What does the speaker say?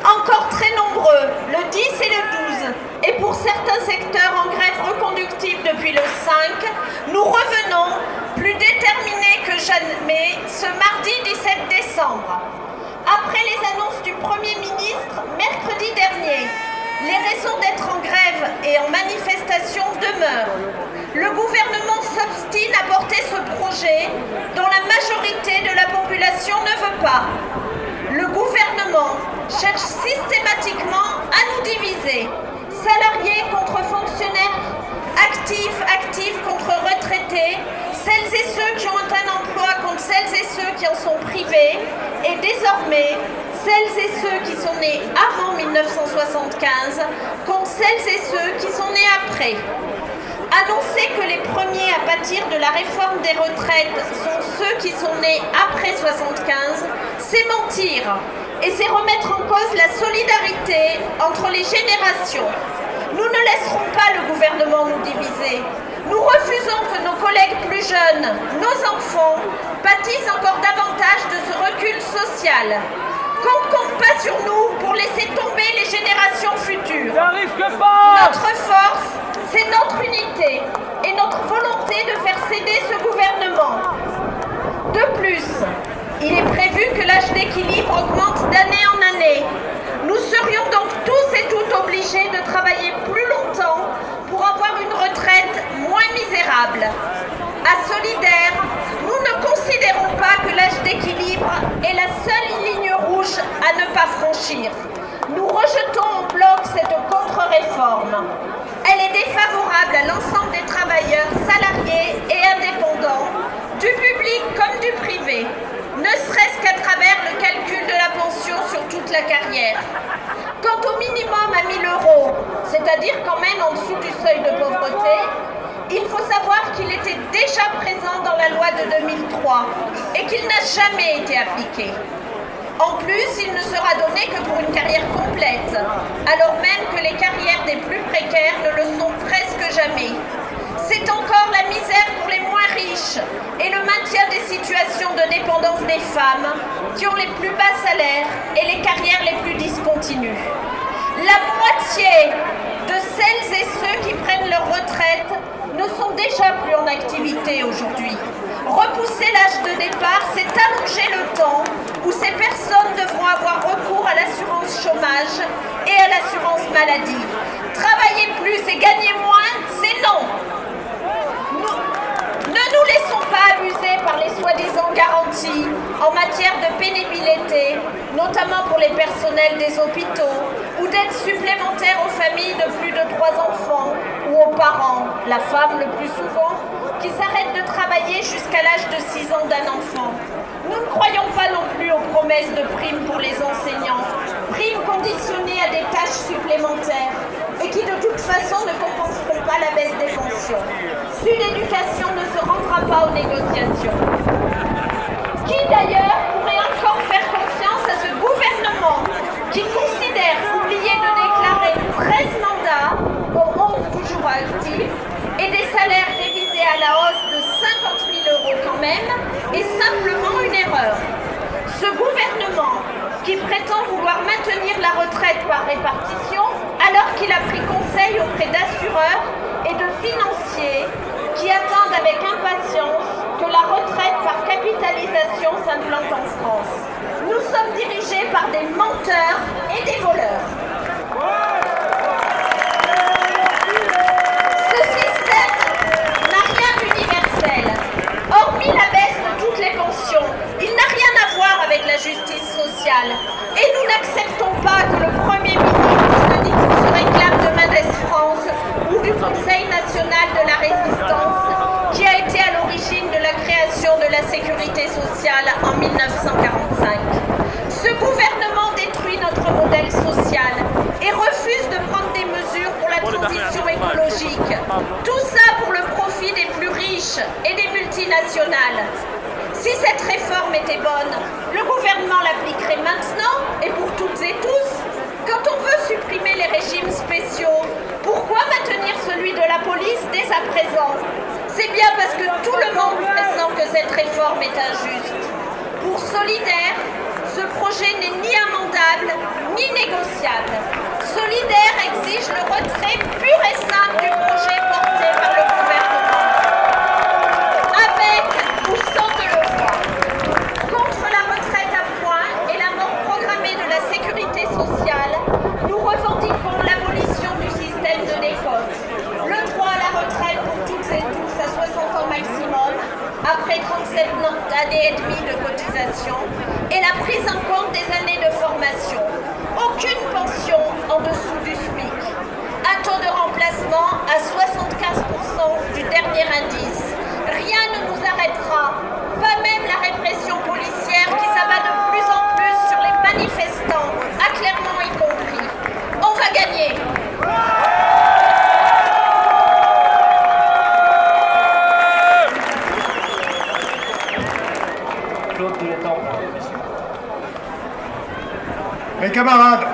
Encore très nombreux, le 10 et le 12, et pour certains secteurs en grève reconductible depuis le 5, nous revenons plus déterminés que jamais ce mardi 17 décembre. Après les annonces du Premier ministre mercredi dernier, les raisons d'être en grève et en manifestation demeurent. Le gouvernement s'obstine à porter ce projet dont la majorité de la population ne veut pas. Le gouvernement cherche systématiquement à nous diviser. Salariés contre fonctionnaires, actifs contre retraités, celles et ceux qui ont un emploi contre celles et ceux qui en sont privés, et désormais, celles et ceux qui sont nés avant 1975 contre celles et ceux qui sont nés après. Annoncer que les premiers à pâtir de la réforme des retraites sont ceux qui sont nés après 75, c'est mentir. Et c'est remettre en cause la solidarité entre les générations. Nous ne laisserons pas le gouvernement nous diviser. Nous refusons que nos collègues plus jeunes, nos enfants, pâtissent encore davantage de ce recul social. Qu'on ne compte pas sur nous pour laisser tomber les générations futures. Ça risque pas. Notre force, c'est notre unité et notre volonté de faire céder ce gouvernement. De plus, il est prévu que l'âge d'équilibre augmente d'année en année. Nous serions donc tous et toutes obligés de travailler plus longtemps pour avoir une retraite moins misérable. À Solidaire, nous ne considérons pas que l'âge d'équilibre est la seule ligne rouge à ne pas franchir. Nous rejetons en bloc cette contre-réforme. Elle est défavorable à l'ensemble des travailleurs, salariés et indépendants, du public comme du privé, ne serait-ce qu'à travers le calcul de la pension sur toute la carrière. Quant au minimum à 1 000 €, c'est-à-dire quand même en dessous du seuil de pauvreté, il faut savoir qu'il était déjà présent dans la loi de 2003 et qu'il n'a jamais été appliqué. En plus, il ne sera donné que pour une carrière complète, alors même que les carrières des plus précaires ne le sont presque jamais. C'est encore la misère pour les moins riches et le maintien des situations de dépendance des femmes qui ont les plus bas salaires et les carrières les plus discontinues. La moitié de celles et ceux qui prennent leur retraite ne sont déjà plus en activité aujourd'hui. Repousser l'âge de départ, c'est allonger le temps où ces personnes devront avoir recours à l'assurance chômage et à l'assurance maladie. Travailler plus et gagner moins, c'est non. Ne nous laissons pas abuser par les soi-disant garanties en matière de pénibilité, notamment pour les personnels des hôpitaux, ou d'aide supplémentaire aux familles de plus de 3 enfants, ou aux parents, la femme le plus souvent, qui s'arrêtent de travailler jusqu'à l'âge de 6 ans d'un enfant. Nous ne croyons pas non plus aux promesses de primes pour les enseignants, primes conditionnées à des tâches supplémentaires et qui de toute façon ne compenseront pas la baisse des pensions. Sud Éducation ne se rendra pas aux négociations. Qui d'ailleurs pourrait encore faire confiance à ce gouvernement qui considère oublier de déclarer 13 mandats aux 11 toujours actifs et des salaires révisés à la hausse de 50 000 € quand même, est simplement une erreur. Ce gouvernement qui prétend vouloir maintenir la retraite par répartition alors qu'il a pris conseil auprès d'assureurs et de financiers qui attendent avec impatience que la retraite par capitalisation s'implante en France. Nous sommes dirigés par des menteurs et des voleurs. Ce système n'a rien d'universel. Hormis la baisse de toutes les pensions, il n'a rien à voir avec la justice sociale. Et nous n'acceptons pas que le Premier ministre se réclame de Mendes France ou du Conseil national de la résistance qui a été à l'origine de la création de la sécurité sociale en 1945. Ce gouvernement détruit notre modèle social et refuse de prendre des mesures pour la transition écologique. Tout ça pour le profit des plus riches et des multinationales. Si cette réforme était bonne, le gouvernement l'appliquerait maintenant et pour toutes et tous. Quand on veut supprimer les régimes spéciaux, pourquoi maintenir celui de la police dès à présent? C'est bien parce que tout le monde pressent que cette réforme est injuste. Pour Solidaire, ce projet n'est ni amendable, ni négociable. années et demie de cotisation et la prise en compte des années de formation. Aucune pension en dessous du SMIC. Un taux de remplacement à 75% du dernier indice. Rien ne nous arrêtera, pas même la répression policière qui s'abat de plus en plus sur les manifestants, à Clermont y compris. On va gagner. Mes camarades,